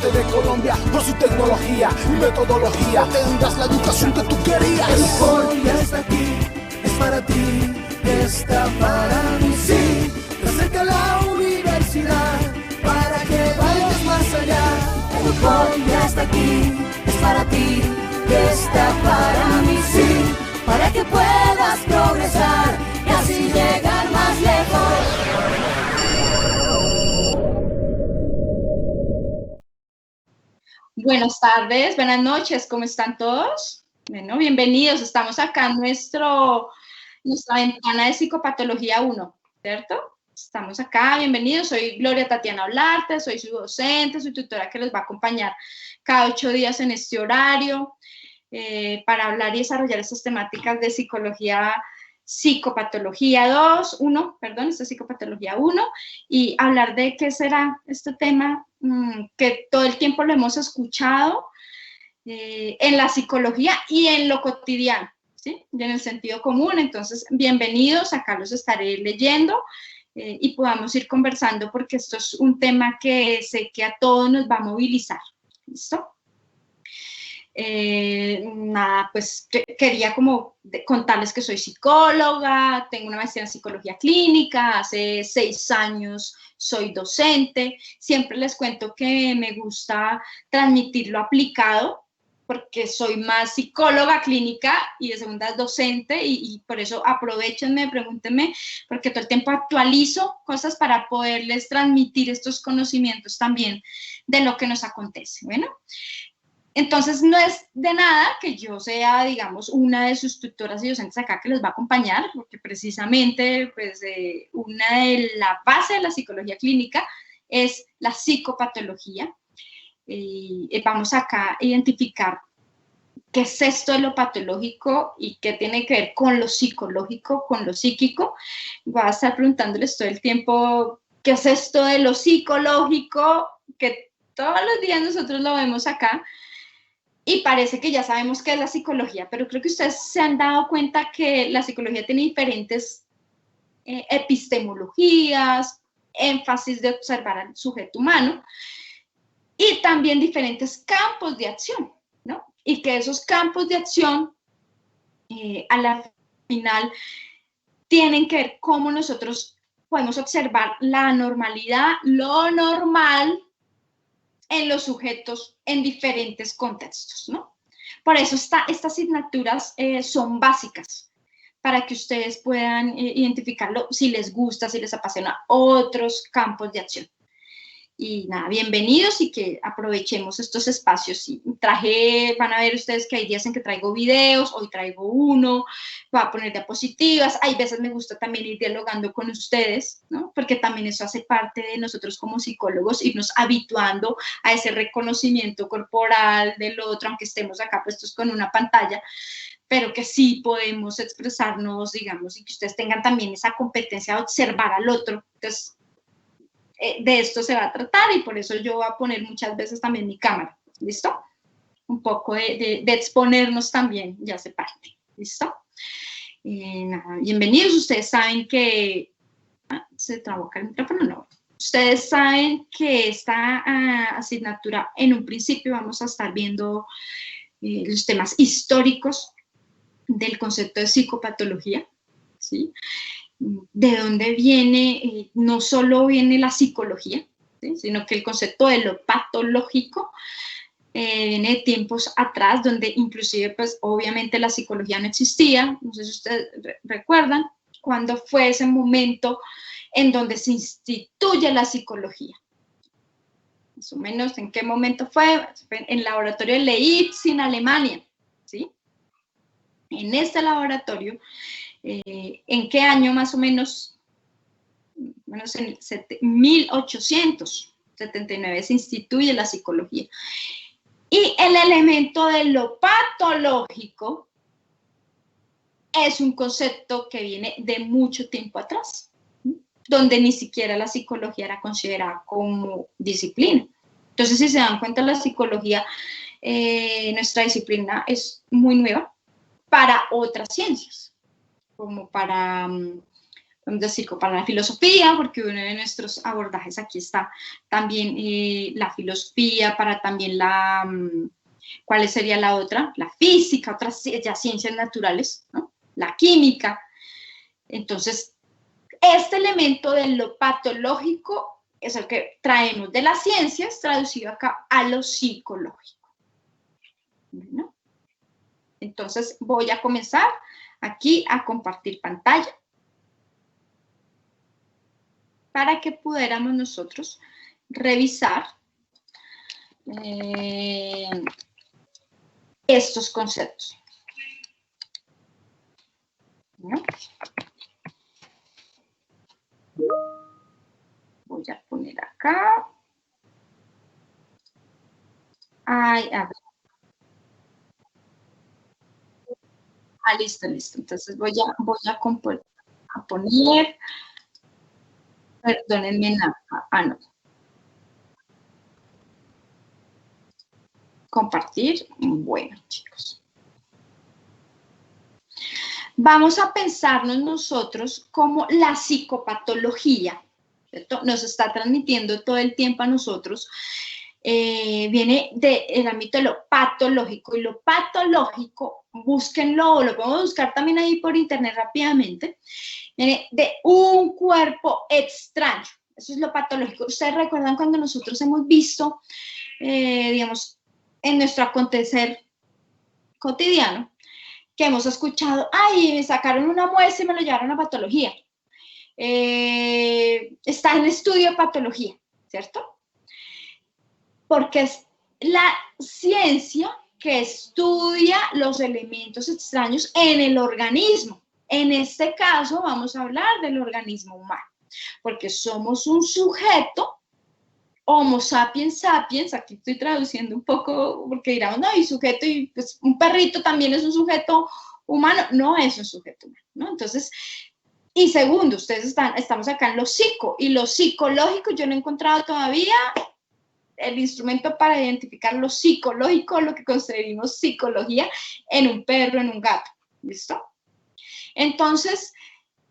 norte de Colombia, por su tecnología y metodología tendrás la educación que tú querías. El UCOR ya está aquí, es para ti, está para mí, sí. Te acerca la universidad para que vayas más allá. El UCOR ya está aquí, es para ti, está para mí, sí. Para que puedas progresar y así llegar más lejos. Buenas tardes, buenas noches, ¿cómo están todos? Bueno, bienvenidos, estamos acá en nuestra ventana de Psicopatología 1, ¿cierto? Estamos acá, bienvenidos, soy Gloria Tatiana Olarte, soy su docente, su tutora que les va a acompañar cada 8 días en este horario para hablar y desarrollar estas temáticas de psicopatología 2, 1, perdón, esta es Psicopatología 1, y hablar de qué será este tema que todo el tiempo lo hemos escuchado en la psicología y en lo cotidiano, ¿sí? Y en el sentido común. Entonces, bienvenidos, acá los estaré leyendo y podamos ir conversando porque esto es un tema que sé que a todos nos va a movilizar, ¿listo? Nada, pues quería como contarles que soy psicóloga, tengo una maestría en psicología clínica, hace 6 años soy docente, siempre les cuento que me gusta transmitir lo aplicado, porque soy más psicóloga clínica y de segunda docente y por eso aprovechenme, pregúntenme, porque todo el tiempo actualizo cosas para poderles transmitir estos conocimientos también de lo que nos acontece, bueno. Entonces, no es de nada que yo sea, digamos, una de sus tutoras y docentes acá que les va a acompañar, porque precisamente, pues, una de la base de la psicología clínica es la psicopatología. Vamos acá a identificar qué es esto de lo patológico y qué tiene que ver con lo psicológico, con lo psíquico. Voy a estar preguntándoles todo el tiempo qué es esto de lo psicológico, que todos los días nosotros lo vemos acá, y parece que ya sabemos qué es la psicología, pero creo que ustedes se han dado cuenta que la psicología tiene diferentes epistemologías, énfasis de observar al sujeto humano y también diferentes campos de acción, ¿no? Y que esos campos de acción a la final tienen que ver cómo nosotros podemos observar la normalidad, lo normal en los sujetos en diferentes contextos, ¿no? Por eso estas asignaturas son básicas para que ustedes puedan identificarlo si les gusta, si les apasiona otros campos de acción. Y nada, bienvenidos y que aprovechemos estos espacios. Y van a ver ustedes que hay días en que traigo videos, hoy traigo uno, voy a poner diapositivas, hay veces me gusta también ir dialogando con ustedes, ¿no? Porque también eso hace parte de nosotros como psicólogos, irnos habituando a ese reconocimiento corporal del otro, aunque estemos acá puestos con una pantalla, pero que sí podemos expresarnos, digamos, y que ustedes tengan también esa competencia de observar al otro. Entonces, de esto se va a tratar y por eso yo voy a poner muchas veces también mi cámara, ¿listo? Un poco de exponernos también, ya se parte, ¿listo? Nada, bienvenidos, ustedes saben que... ¿se trabó acá el micrófono? No. Ustedes saben que esta asignatura, en un principio vamos a estar viendo los temas históricos del concepto de psicopatología, ¿sí? De dónde viene, no solo viene la psicología, ¿sí? Sino que el concepto de lo patológico viene de tiempos atrás, donde inclusive, pues, obviamente la psicología no existía. No sé si ustedes recuerdan cuándo fue ese momento en donde se instituye la psicología. Más o menos, ¿en qué momento fue? En el laboratorio de Leipzig, en Alemania, ¿sí? En este laboratorio, ¿en qué año más o menos? Bueno, en 1879 se instituye la psicología. Y el elemento de lo patológico es un concepto que viene de mucho tiempo atrás, donde ni siquiera la psicología era considerada como disciplina. Entonces, si se dan cuenta, la psicología, nuestra disciplina es muy nueva para otras ciencias, como para podemos decir, para la filosofía, porque uno de nuestros abordajes aquí está también la filosofía, para también la, ¿cuál sería la otra? La física, otras ya ciencias naturales, ¿no? La química. Entonces, este elemento de lo patológico es el que traemos de las ciencias, traducido acá a lo psicológico. ¿No? Entonces, voy a comenzar aquí a compartir pantalla para que pudiéramos nosotros revisar estos conceptos. ¿No? Voy a poner acá. Ay, a ver. Ah, listo, listo. Entonces voy a poner, perdónenme, no. Compartir. Bueno, chicos. Vamos a pensarnos nosotros como la psicopatología, ¿cierto? Nos está transmitiendo todo el tiempo a nosotros. Viene del ámbito de lo patológico, y lo patológico, búsquenlo, lo podemos buscar también ahí por internet rápidamente, viene de un cuerpo extraño. Eso es lo patológico. Ustedes recuerdan cuando nosotros hemos visto, digamos, en nuestro acontecer cotidiano, que hemos escuchado, ay, me sacaron una muestra y me lo llevaron a patología. Está en estudio de patología, ¿cierto? Porque es la ciencia que estudia los elementos extraños en el organismo. En este caso vamos a hablar del organismo humano, porque somos un sujeto, Homo sapiens sapiens, aquí estoy traduciendo un poco, porque dirán, no, y sujeto, y pues un perrito también es un sujeto humano. No es un sujeto humano, ¿no? Entonces, y segundo, estamos acá en lo psico, y lo psicológico yo no he encontrado todavía el instrumento para identificar lo psicológico, lo que concebimos psicología en un perro, en un gato, ¿listo? Entonces,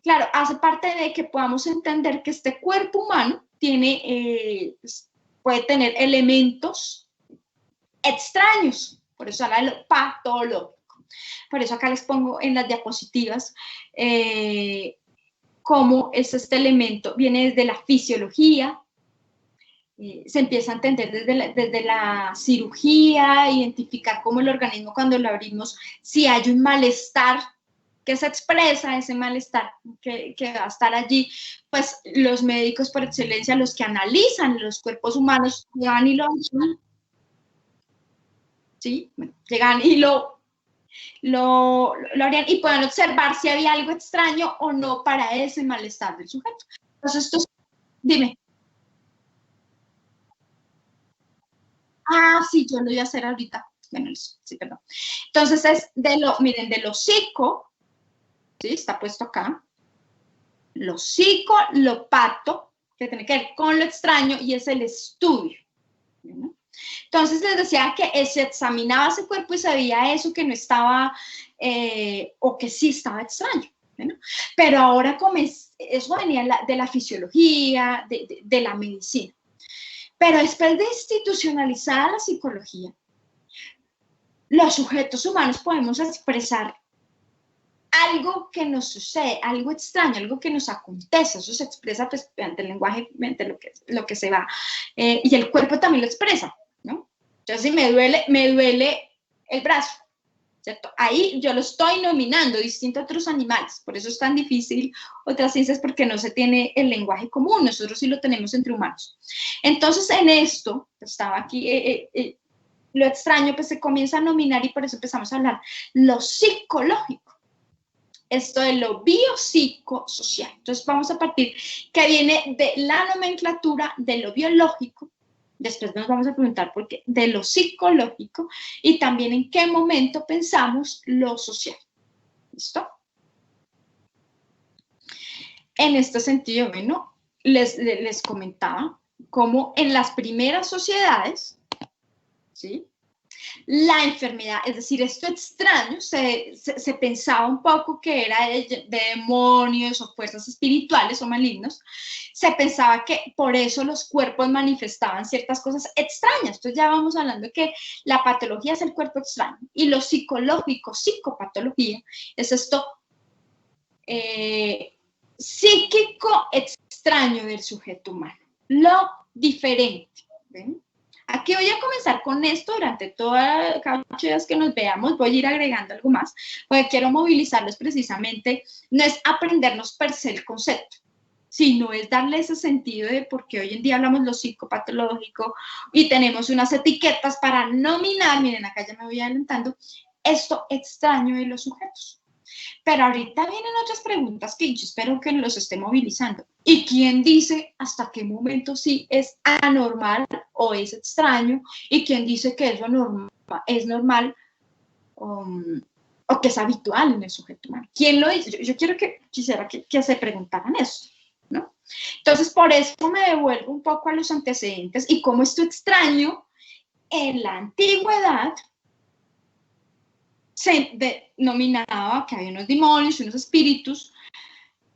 claro, hace parte de que podamos entender que este cuerpo humano tiene, puede tener elementos extraños, por eso habla de lo patológico. Por eso acá les pongo en las diapositivas cómo es este elemento, viene desde la fisiología, se empieza a entender desde la cirugía, identificar cómo el organismo cuando lo abrimos, si hay un malestar que se expresa, ese malestar que va a estar allí, pues los médicos por excelencia, los que analizan los cuerpos humanos, llegan y lo ¿sí? Bueno, llegan y lo harían y pueden observar si había algo extraño o no para ese malestar del sujeto. Entonces, dime. Ah, sí, yo lo voy a hacer ahorita. Bueno, sí, perdón. Entonces es miren, de lo psico, ¿sí? Está puesto acá. Lo psico, lo pato, que tiene que ver con lo extraño, y es el estudio. ¿No? Entonces les decía que se examinaba ese cuerpo y se veía eso que no estaba, o que sí estaba extraño. ¿No? Pero ahora como eso venía de la fisiología, de la medicina. Pero después de institucionalizar la psicología, los sujetos humanos podemos expresar algo que nos sucede, algo extraño, algo que nos acontece. Eso se expresa pues, mediante el lenguaje, mediante lo que se va. Y el cuerpo también lo expresa, ¿no? Entonces, si me duele el brazo, ¿cierto? Ahí yo lo estoy nominando, distinto a otros animales. Por eso es tan difícil otras ciencias, porque no se tiene el lenguaje común. Nosotros sí lo tenemos entre humanos. Entonces, en esto, estaba aquí, lo extraño, pues se comienza a nominar, y por eso empezamos a hablar lo psicológico. Esto de lo biopsicosocial. Entonces, vamos a partir que viene de la nomenclatura de lo biológico. Después nos vamos a preguntar por qué, de lo psicológico, y también en qué momento pensamos lo social. ¿Listo? En este sentido, bueno, les comentaba cómo en las primeras sociedades, ¿sí? La enfermedad, es decir, esto extraño, se pensaba un poco que era de demonios o fuerzas espirituales o malignos, se pensaba que por eso los cuerpos manifestaban ciertas cosas extrañas. Entonces ya vamos hablando de que la patología es el cuerpo extraño y lo psicológico, psicopatología, es esto psíquico extraño del sujeto humano, lo diferente. ¿Ven? Aquí voy a comenzar con esto durante todas las días que nos veamos, voy a ir agregando algo más, porque quiero movilizarlos precisamente, no es aprendernos per se el concepto, sino es darle ese sentido de por qué hoy en día hablamos lo psicopatológico y tenemos unas etiquetas para nominar, miren acá ya me voy adelantando, esto extraño de los sujetos. Pero ahorita vienen otras preguntas que yo espero que los esté movilizando. ¿Y quién dice hasta qué momento sí es anormal o es extraño? ¿Y quién dice que eso es normal o que es habitual en el sujeto humano? ¿Quién lo dice? Yo quisiera que se preguntaran eso, ¿no? Entonces, por eso me devuelvo un poco a los antecedentes y cómo esto extraño en la antigüedad se denominaba que había unos demonios, unos espíritus,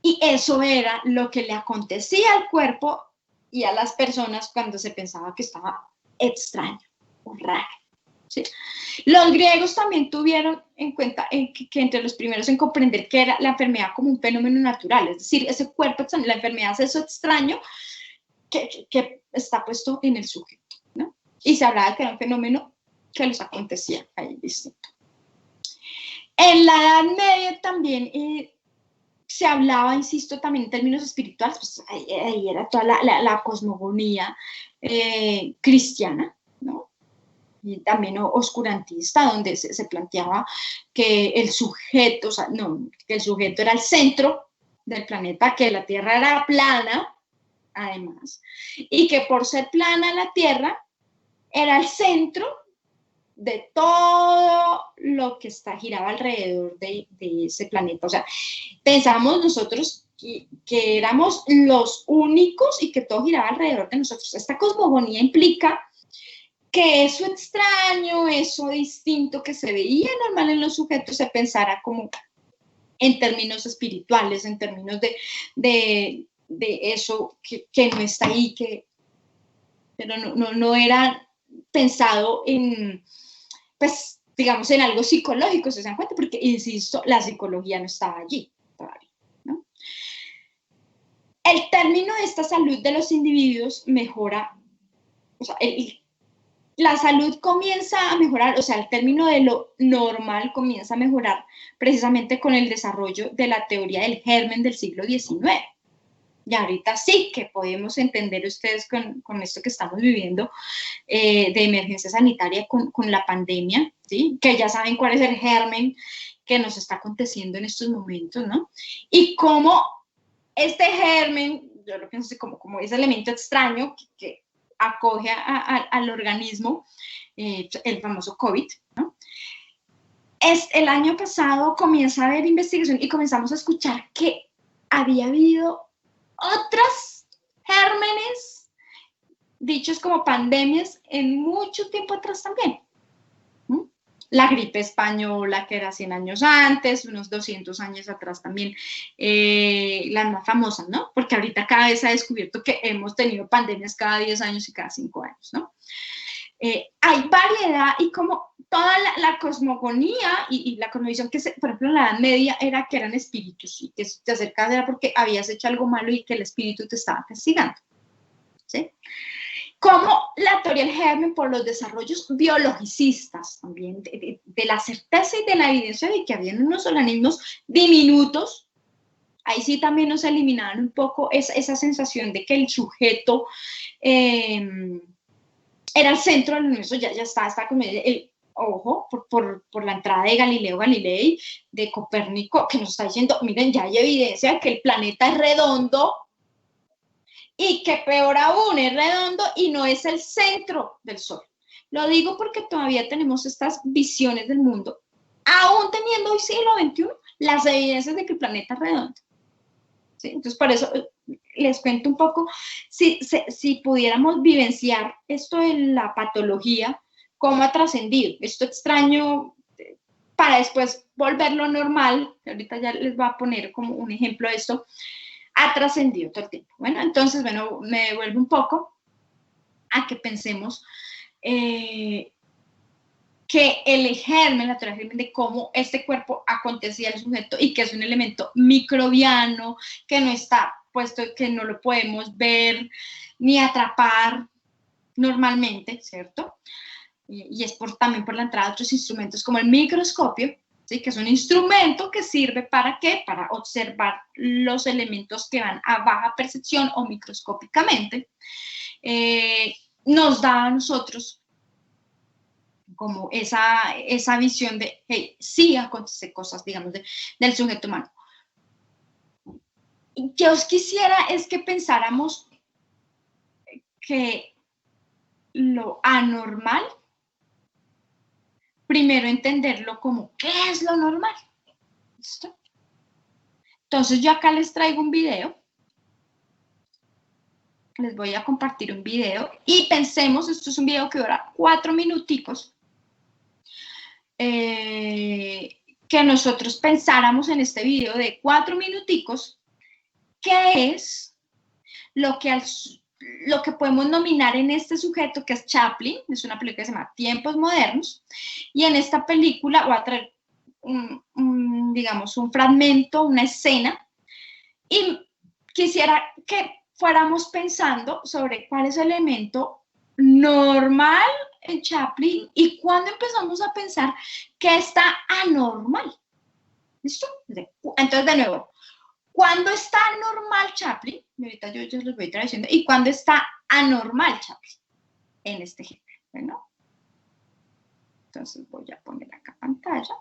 y eso era lo que le acontecía al cuerpo y a las personas cuando se pensaba que estaba extraño o raro. ¿Sí? Los griegos también tuvieron en cuenta que entre los primeros en comprender que era la enfermedad como un fenómeno natural, es decir, ese cuerpo extraño, la enfermedad es eso extraño que está puesto en el sujeto, ¿no? Y se hablaba de que era un fenómeno que les acontecía ahí distinto. En la Edad Media también se hablaba, insisto, también en términos espirituales, pues ahí era toda la cosmogonía cristiana, ¿no? Y también oscurantista, donde se planteaba que el sujeto, o sea, no, que el sujeto era el centro del planeta, que la Tierra era plana, además, y que por ser plana la Tierra era el centro de todo lo que giraba alrededor de ese planeta. O sea, pensamos nosotros que éramos los únicos y que todo giraba alrededor de nosotros. Esta cosmogonía implica que eso extraño, eso distinto que se veía normal en los sujetos, se pensara como en términos espirituales, en términos de eso que no está ahí, pero no era pensado en, pues, digamos, en algo psicológico, ¿se dan cuenta? Porque, insisto, la psicología no estaba allí todavía, ¿no? El término de esta salud de los individuos mejora, o sea, la salud comienza a mejorar, o sea, el término de lo normal comienza a mejorar precisamente con el desarrollo de la teoría del germen del siglo XIX. Y ahorita sí que podemos entender ustedes con esto que estamos viviendo de emergencia sanitaria con la pandemia, ¿sí? Que ya saben cuál es el germen que nos está aconteciendo en estos momentos, ¿no? Y cómo este germen, yo lo pienso como ese elemento extraño que acoge al organismo, el famoso COVID, ¿no? El año pasado comienza a haber investigación y comenzamos a escuchar que había habido otras gérmenes, dichos como pandemias, en mucho tiempo atrás también. La gripe española, que era 100 años antes, unos 200 años atrás también, las más famosas, ¿no? Porque ahorita cada vez se ha descubierto que hemos tenido pandemias cada 10 años y cada 5 años, ¿no? Hay variedad y como toda la cosmogonía y la cosmovisión que, por ejemplo, en la Edad Media era que eran espíritus y que te acercabas era porque habías hecho algo malo y que el espíritu te estaba castigando, ¿sí? Como la teoría del germen por los desarrollos biologicistas también, de la certeza y de la evidencia de que habían unos organismos diminutos. Ahí sí también nos eliminaron un poco esa sensación de que el sujeto era el centro del universo, ya está como ojo, por la entrada de Galileo Galilei, de Copérnico, que nos está diciendo, miren, ya hay evidencia de que el planeta es redondo y que peor aún es redondo y no es el centro del Sol. Lo digo porque todavía tenemos estas visiones del mundo, aún teniendo hoy siglo XXI, las evidencias de que el planeta es redondo. ¿Sí? Entonces, por eso les cuento un poco, si pudiéramos vivenciar esto de la patología, cómo ha trascendido. Esto extraño para después volverlo normal, ahorita ya les voy a poner como un ejemplo de esto, ha trascendido todo el tiempo. Bueno, entonces, bueno, me devuelvo un poco a que pensemos que el germen, la teoría del germen de cómo este cuerpo acontecía el sujeto y que es un elemento microbiano, que no está puesto, que no lo podemos ver ni atrapar normalmente, ¿cierto? Y es también por la entrada de otros instrumentos como el microscopio, ¿sí? Que es un instrumento que sirve ¿para qué? Para observar los elementos que van a baja percepción o microscópicamente. Nos da a nosotros como esa visión de, hey, sí acontecen cosas, digamos, del sujeto humano. Y que os quisiera es que pensáramos que lo anormal, primero entenderlo como, ¿qué es lo normal? ¿Listo? Entonces yo acá les traigo un video. Les voy a compartir un video y pensemos, esto es un video que dura 4 minuticos, que nosotros pensáramos en este video de 4 minuticos, ¿qué es lo que podemos nominar en este sujeto que es Chaplin? Es una película que se llama Tiempos Modernos, y en esta película voy a traer digamos, un fragmento, una escena, y quisiera que fuéramos pensando sobre cuál es el elemento normal en Chaplin y cuándo empezamos a pensar que está anormal. ¿Listo? Entonces, de nuevo, ¿cuándo está normal Chaplin? Y ahorita yo les voy traduciendo. ¿Y cuándo está anormal Chaplin? En este ejemplo, ¿no? Entonces voy a poner acá pantalla.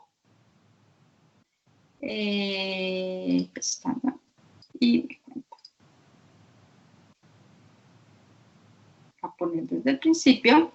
Pestaña. Y me cuenta. A poner desde el principio.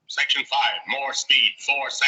Section 5, more speed, 4-7.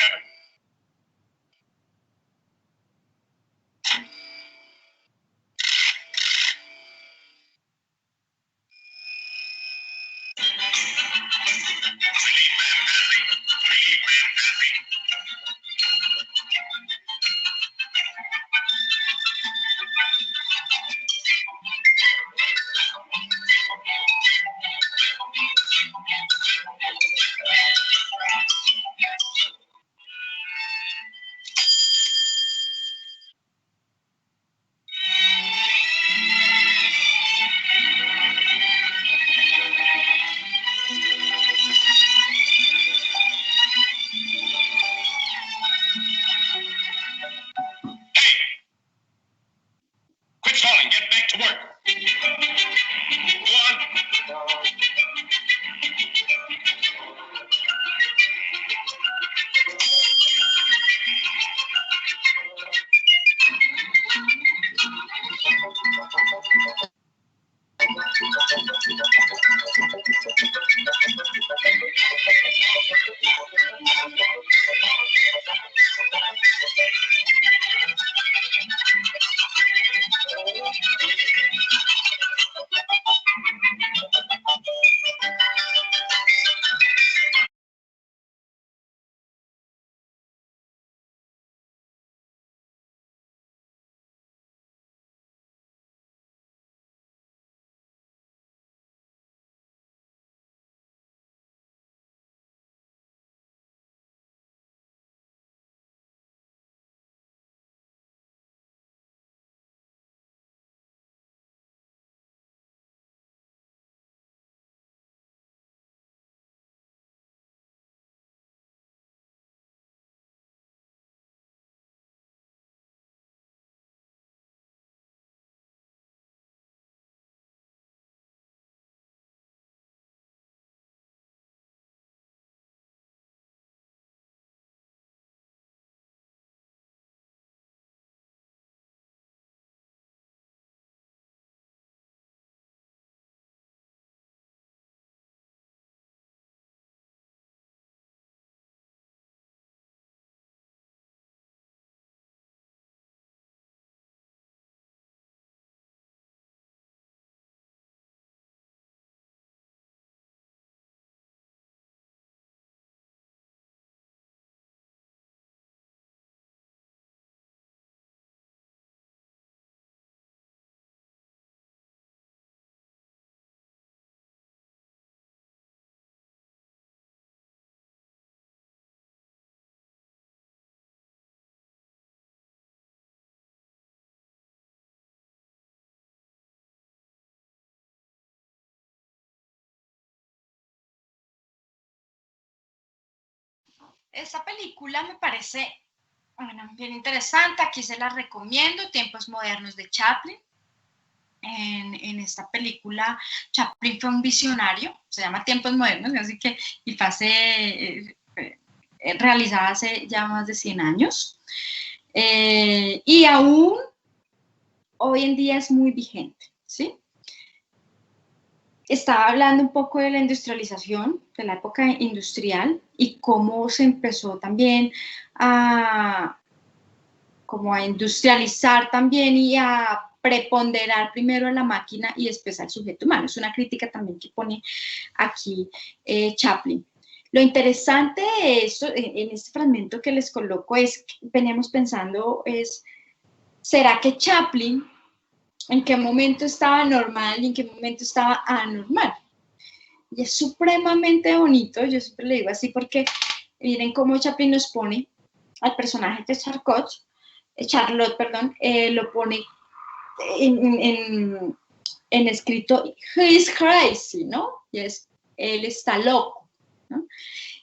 Esta película me parece, bueno, bien interesante. Aquí se la recomiendo, Tiempos Modernos de Chaplin. En esta película, Chaplin fue un visionario, se llama Tiempos Modernos, así que y fue realizada hace ya más de 100 años. Y aún hoy en día es muy vigente, ¿sí? Estaba hablando un poco de la industrialización, de la época industrial, y cómo se empezó también como a industrializar también y a preponderar primero a la máquina y después al sujeto humano. Es una crítica también que pone aquí Chaplin. Lo interesante de esto, en este fragmento que les coloco, es que veníamos pensando, ¿será que Chaplin en qué momento estaba normal y en qué momento estaba anormal? Y es supremamente bonito, yo siempre le digo así, porque miren cómo Chaplin nos pone al personaje de Charlotte, lo pone en escrito, he is crazy, ¿no? Y él está loco, ¿no?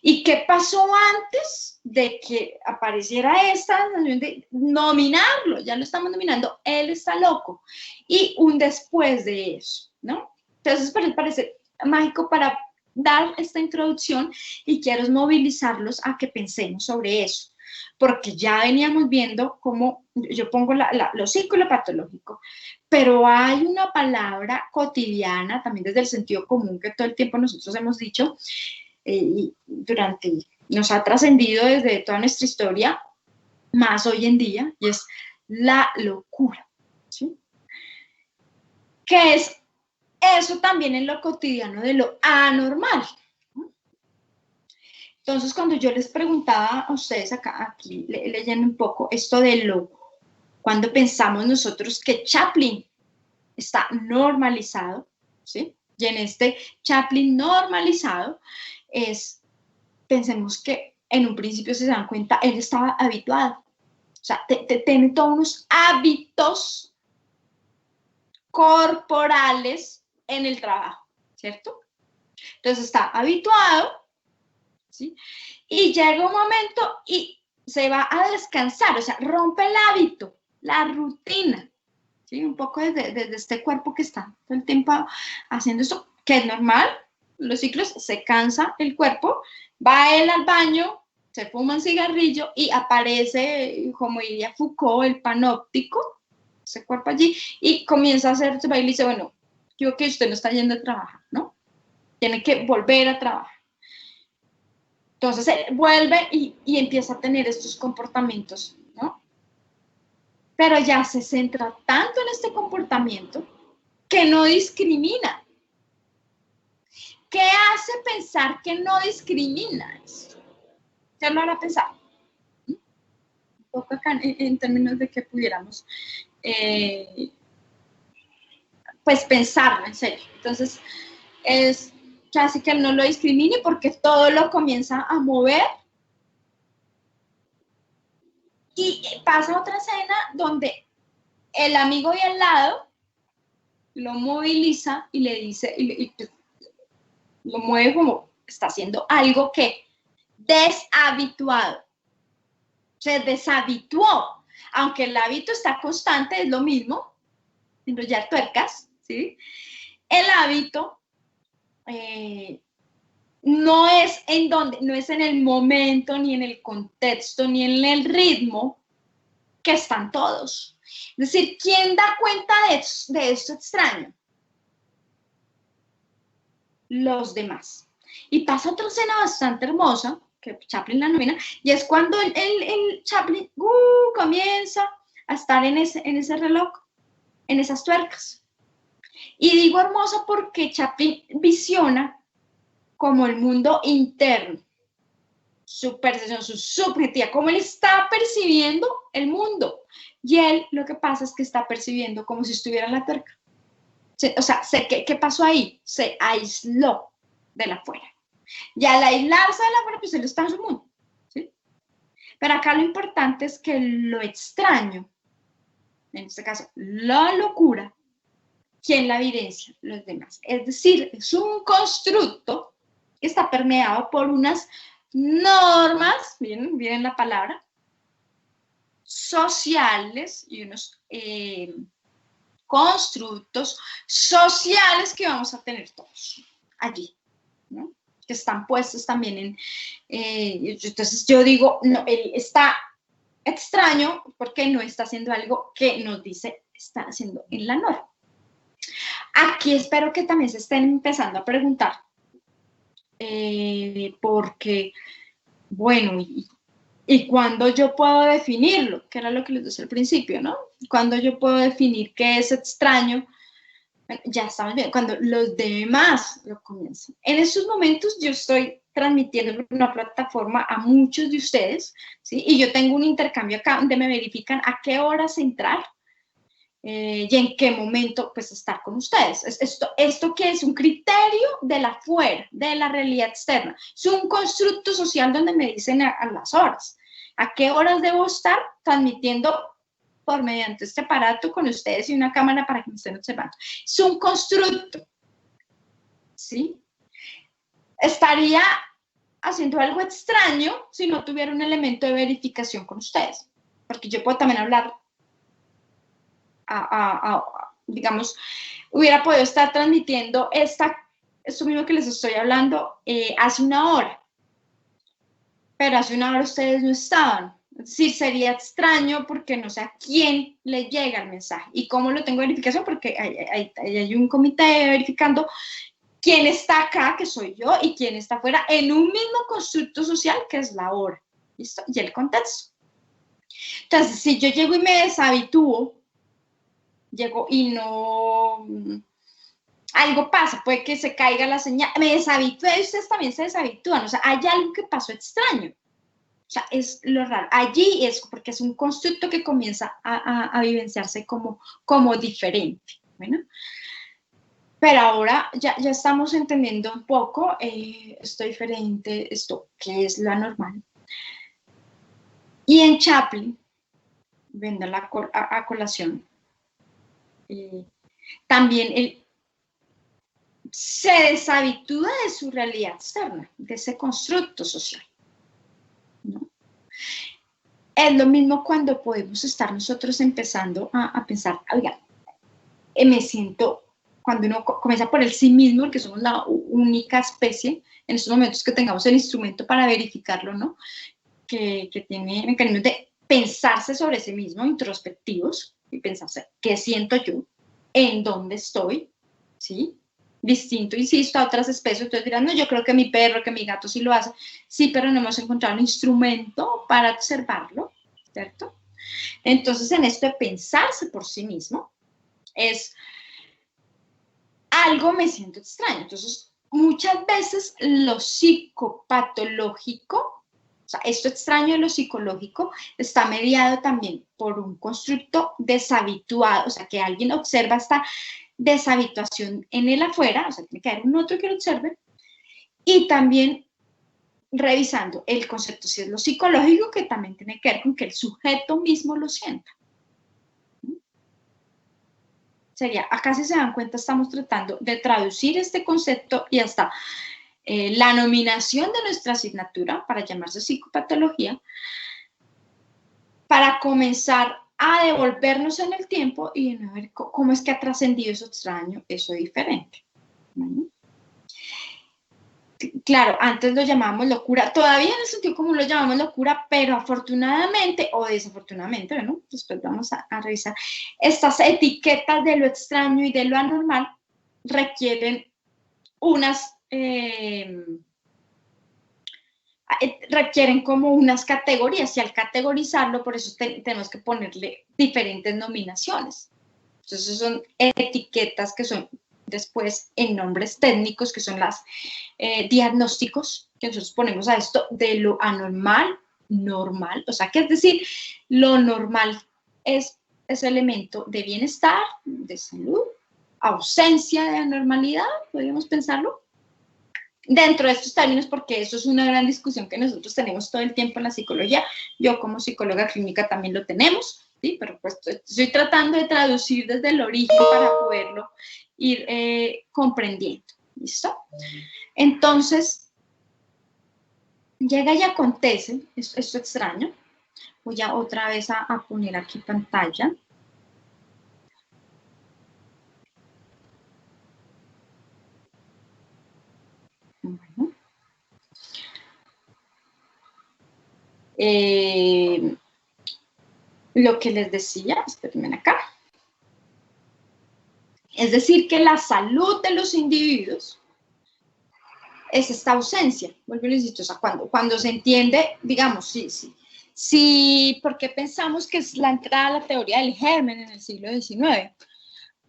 ¿Y qué pasó antes de que apareciera esta de nominarlo? Ya lo estamos nominando, él está loco. Y un después de eso, ¿no? Entonces, parece mágico para dar esta introducción y quiero movilizarlos a que pensemos sobre eso, porque ya veníamos viendo cómo yo pongo lo psico y lo patológico, pero hay una palabra cotidiana, también desde el sentido común que todo el tiempo nosotros hemos dicho, y nos ha trascendido desde toda nuestra historia, más hoy en día, y es la locura, ¿sí? Que es eso también en lo cotidiano de lo anormal. Entonces, cuando yo les preguntaba a ustedes aquí leyendo un poco esto de cuando pensamos nosotros que Chaplin está normalizado, ¿sí? Y en este Chaplin normalizado, pensemos que en un principio, si se dan cuenta, él estaba habituado. O sea, tiene todos unos hábitos corporales en el trabajo, ¿cierto? Entonces está habituado, ¿sí? Y llega un momento y se va a descansar, o sea, rompe el hábito, la rutina, ¿sí? Un poco desde este cuerpo que está todo el tiempo haciendo esto, que es normal, los ciclos, se cansa el cuerpo, va él al baño, se fuma un cigarrillo y aparece, como diría Foucault, el panóptico, ese cuerpo allí, y comienza a hacerse baile y dice, bueno, yo que usted no está yendo a trabajar, ¿no? Tiene que volver a trabajar. Entonces él vuelve y empieza a tener estos comportamientos, ¿no? Pero ya se centra tanto en este comportamiento que no discrimina. ¿Qué hace pensar que no discrimina esto? ¿Qué lo hará pensar? Un poco acá en términos de que pudiéramos pues pensarlo en serio. Entonces es casi que no lo discrimine porque todo lo comienza a mover. Y pasa otra escena donde el amigo de al lado lo moviliza y le dice, lo mueve como está haciendo algo que deshabituado. Se deshabituó. Aunque el hábito está constante, es lo mismo, enrollar tuercas, ¿sí? El hábito no es en el momento, ni en el contexto, ni en el ritmo que están todos. Es decir, ¿quién da cuenta de esto extraño? Los demás. Y pasa otra escena bastante hermosa, que Chaplin la nomina, y es cuando el Chaplin comienza a estar en ese reloj, en esas tuercas. Y digo hermosa porque Chaplin visiona como el mundo interno, su percepción, su subjetiva, cómo él está percibiendo el mundo. Y él lo que pasa es que está percibiendo como si estuviera en la tuerca. O sea, ¿qué pasó ahí? Se aisló de la afuera. Y al aislarse de la afuera, pues él está en su mundo, ¿sí? Pero acá lo importante es que lo extraño, en este caso, la locura, ¿quién la evidencia? Los demás. Es decir, es un constructo que está permeado por unas normas, miren la palabra, sociales y unos constructos sociales que vamos a tener todos allí, ¿no? Que están puestos también en... entonces yo digo, no, él está extraño porque no está haciendo algo que nos dice está haciendo en la norma. Aquí espero que también se estén empezando a preguntar, porque, bueno, ¿y cuándo yo puedo definirlo? Que era lo que les decía al principio, ¿no? ¿Cuándo yo puedo definir qué es extraño? Bueno, ya estamos bien, cuando los demás lo comienzan. En estos momentos yo estoy transmitiendo en una plataforma a muchos de ustedes, ¿sí? Y yo tengo un intercambio acá donde me verifican a qué horas entrar y en qué momento pues estar con ustedes. Esto que es un criterio de la fuera, de la realidad externa. Es un constructo social donde me dicen a las horas. ¿A qué horas debo estar transmitiendo por mediante este aparato con ustedes y una cámara para que me estén observando? Es un constructo, ¿sí? Estaría haciendo algo extraño si no tuviera un elemento de verificación con ustedes, porque yo puedo también hablar, digamos, hubiera podido estar transmitiendo esto mismo que les estoy hablando hace una hora, pero hace una hora ustedes no estaban. Es decir, sería extraño porque no sé a quién le llega el mensaje. ¿Y cómo lo tengo verificación? Porque hay un comité verificando quién está acá, que soy yo, y quién está afuera, en un mismo constructo social que es la hora, ¿listo? Y el contexto. Entonces, si yo llego y me deshabitúo, llego y no... algo pasa, puede que se caiga la señal, me deshabitúe, ustedes también se deshabitúan, o sea, hay algo que pasó extraño. O sea, es lo raro. Allí es porque es un constructo que comienza a vivenciarse como diferente. Bueno, pero ahora ya estamos entendiendo un poco esto diferente, esto que es lo anormal. Y en Chaplin, viendo a colación, también él se deshabitúa de su realidad externa, de ese constructo social, ¿no? Es lo mismo cuando podemos estar nosotros empezando a pensar, oiga, me siento, cuando uno comienza por el sí mismo, porque somos la única especie en estos momentos que tengamos el instrumento para verificarlo, ¿no? Que tiene mecanismos de pensarse sobre sí mismo, introspectivos, y pensarse, ¿qué siento yo? ¿En dónde estoy? ¿Sí? Distinto, insisto, a otras especies. Entonces dirán, no, yo creo que mi perro, que mi gato sí lo hace. Sí, pero no hemos encontrado un instrumento para observarlo, ¿cierto? Entonces, en esto de pensarse por sí mismo, es algo me siento extraño. Entonces, muchas veces lo psicopatológico, o sea, esto extraño de lo psicológico, está mediado también por un constructo deshabituado, o sea, que alguien observa esta deshabituación en el afuera, o sea, tiene que haber un otro que lo observe, y también revisando el concepto, si es lo psicológico, que también tiene que ver con que el sujeto mismo lo sienta. Sería, acá si se dan cuenta, estamos tratando de traducir este concepto y hasta la nominación de nuestra asignatura, para llamarse psicopatología, para comenzar a devolvernos en el tiempo y a ver cómo es que ha trascendido eso extraño, eso diferente. ¿Vale? Claro, antes lo llamábamos locura, todavía en el sentido común lo llamamos locura, pero afortunadamente o desafortunadamente, ¿no? Después vamos a revisar, estas etiquetas de lo extraño y de lo anormal requieren requieren como unas categorías, y al categorizarlo, por eso tenemos que ponerle diferentes nominaciones. Entonces son etiquetas que son después en nombres técnicos, que son las diagnósticos que nosotros ponemos a esto de lo anormal, normal, o sea, que es decir, lo normal es ese elemento de bienestar, de salud, ausencia de anormalidad, podríamos pensarlo, dentro de estos términos, porque eso es una gran discusión que nosotros tenemos todo el tiempo en la psicología. Yo como psicóloga clínica también lo tenemos, ¿sí? Pero pues estoy tratando de traducir desde el origen para poderlo ir comprendiendo, ¿listo? Entonces, llega y acontece, esto extraño. Voy a otra vez a poner aquí pantalla. Bueno. Lo que les decía, espérenme acá. Es decir, que la salud de los individuos es esta ausencia. Vuelvo y les digo, o sea, cuando se entiende, digamos, sí, ¿por qué pensamos que es la entrada a la teoría del germen en el siglo XIX?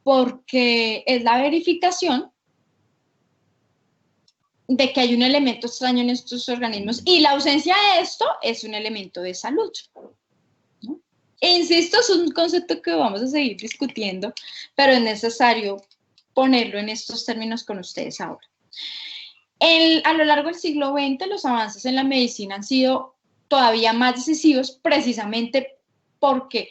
Porque es la verificación de que hay un elemento extraño en estos organismos y la ausencia de esto es un elemento de salud, ¿no? E insisto, es un concepto que vamos a seguir discutiendo, pero es necesario ponerlo en estos términos con ustedes ahora. A lo largo del siglo XX, los avances en la medicina han sido todavía más decisivos precisamente porque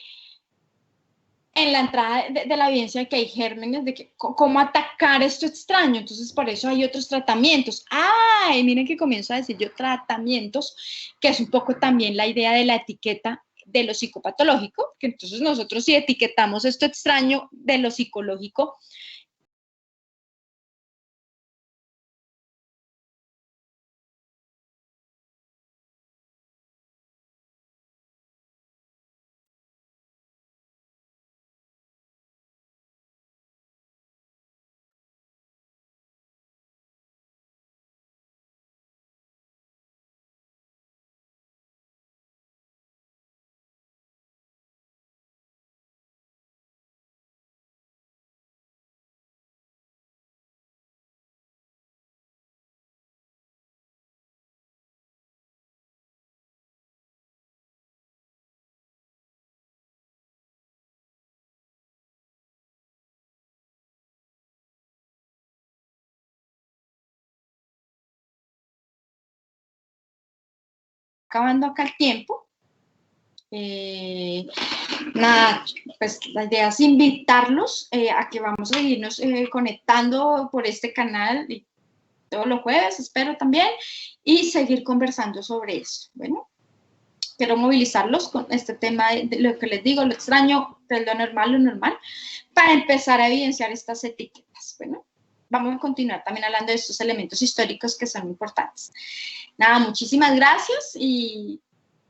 en la entrada de la evidencia de que hay gérmenes, de que, cómo atacar esto extraño. Entonces, por eso hay otros tratamientos. ¡Ay! Miren que comienzo a decir yo tratamientos, que es un poco también la idea de la etiqueta de lo psicopatológico, que entonces nosotros si etiquetamos esto extraño de lo psicológico, acabando acá el tiempo. Nada, pues la idea es invitarlos a que vamos a seguirnos conectando por este canal y todos los jueves, espero también, y seguir conversando sobre esto. Bueno, quiero movilizarlos con este tema de lo que les digo, lo extraño, de lo normal, para empezar a evidenciar estas etiquetas. Bueno, vamos a continuar también hablando de estos elementos históricos que son importantes. Nada, muchísimas gracias y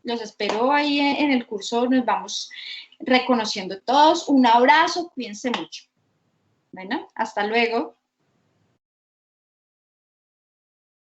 los espero ahí en el curso, nos vamos reconociendo todos. Un abrazo, cuídense mucho. Bueno, hasta luego.